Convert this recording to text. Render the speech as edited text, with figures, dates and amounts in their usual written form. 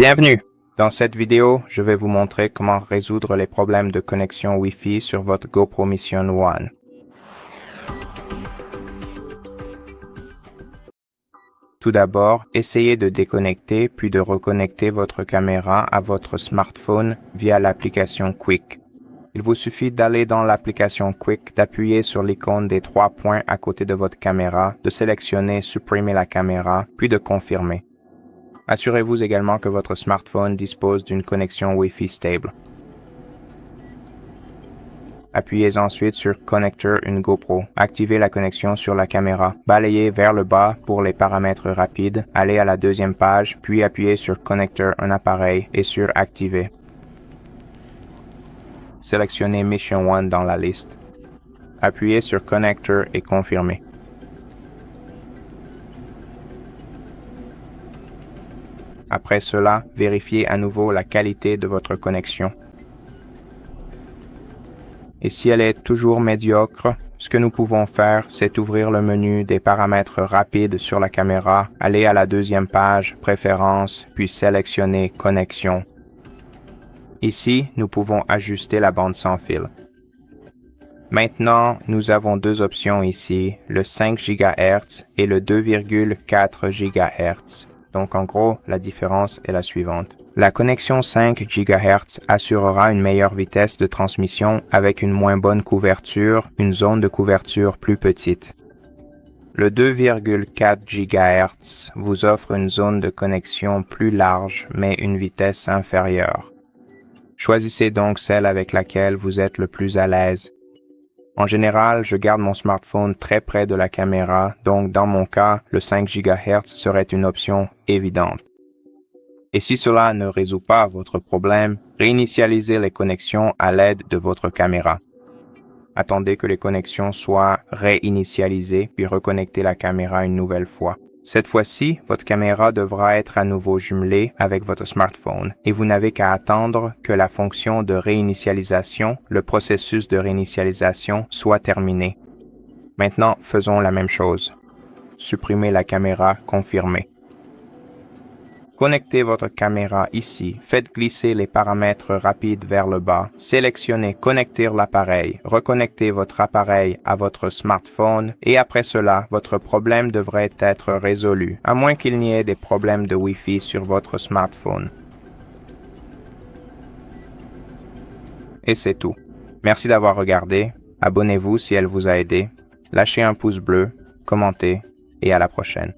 Bienvenue! Dans cette vidéo, je vais vous montrer comment résoudre les problèmes de connexion Wi-Fi sur votre GoPro Mission 1. Tout d'abord, essayez de déconnecter puis de reconnecter votre caméra à votre smartphone via l'application Quick. Il vous suffit d'aller dans l'application Quick, d'appuyer sur l'icône des 3 points à côté de votre caméra, de sélectionner « Supprimer la caméra » puis de confirmer. Assurez-vous également que votre smartphone dispose d'une connexion Wi-Fi stable. Appuyez ensuite sur Connector une GoPro. Activez la connexion sur la caméra. Balayez vers le bas pour les paramètres rapides. Allez à la deuxième page, puis appuyez sur Connector un appareil et sur Activer. Sélectionnez Mission 1 dans la liste. Appuyez sur Connector et confirmez. Après cela, vérifiez à nouveau la qualité de votre connexion. Et si elle est toujours médiocre, ce que nous pouvons faire, c'est ouvrir le menu des paramètres rapides sur la caméra, aller à la deuxième page, Préférences, puis sélectionner Connexion. Ici, nous pouvons ajuster la bande sans fil. Maintenant, nous avons deux options ici, le 5 GHz et le 2,4 GHz. Donc en gros, la différence est la suivante. La connexion 5 GHz assurera une meilleure vitesse de transmission avec une moins bonne couverture, une zone de couverture plus petite. Le 2,4 GHz vous offre une zone de connexion plus large mais une vitesse inférieure. Choisissez donc celle avec laquelle vous êtes le plus à l'aise. En général, je garde mon smartphone très près de la caméra, donc dans mon cas, le 5 GHz serait une option évidente. Et si cela ne résout pas votre problème, réinitialisez les connexions à l'aide de votre caméra. Attendez que les connexions soient réinitialisées, puis reconnectez la caméra une nouvelle fois. Cette fois-ci, votre caméra devra être à nouveau jumelée avec votre smartphone et vous n'avez qu'à attendre que la fonction de réinitialisation, le processus de réinitialisation, soit terminé. Maintenant, faisons la même chose. Supprimez la caméra, confirmez. Connectez votre caméra ici, faites glisser les paramètres rapides vers le bas, sélectionnez Connecter l'appareil, reconnectez votre appareil à votre smartphone et après cela, votre problème devrait être résolu, à moins qu'il n'y ait des problèmes de Wi-Fi sur votre smartphone. Et c'est tout. Merci d'avoir regardé, abonnez-vous si elle vous a aidé, lâchez un pouce bleu, commentez et à la prochaine.